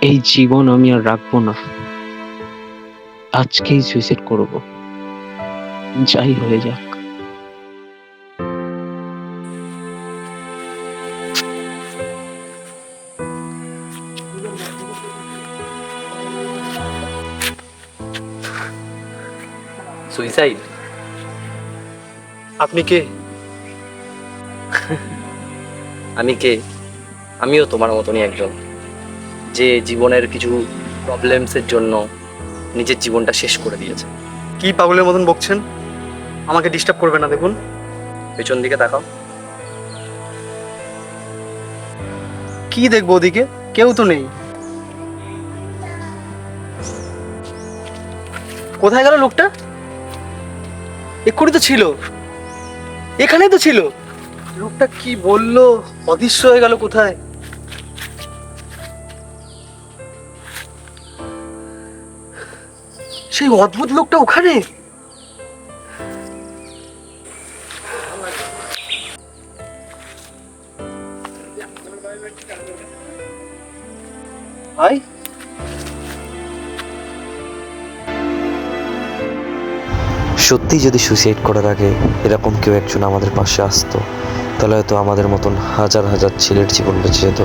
এই জীবন আমি আর রাখবো না, আজকেই সুইসাইড করব, যাই হয়ে যাক। সুইসাইড? আপনি কে? আমি কে? আমিও তোমার মতনই একজন, যে জীবনের কিছু প্রবলেমসের জন্য নিজের জীবনটা শেষ করে দিয়েছে। কি পাগলের মতন বকছেন? আমাকে ডিস্টার্ব করবে না, দেখুন। পেছন দিকে তাকাও। কি দেখবো ওদিকে? কেউ তো নেই। কোথায় গেল লোকটা? এক্ষুনি তো ছিল, এখানেই তো ছিল। লোকটা কি বললো? অদৃশ্য হয়ে গেল কোথায়? সেই অদ্ভুত লোকটা ওখানে। ভাই, সত্যি যদি সুইসাইড করার আগে এরকম কেউ একজন আমাদের পাশে আসতো, তাহলে হয়তো আমাদের মতন হাজার হাজার ছেলের জীবন বেঁচে যেত।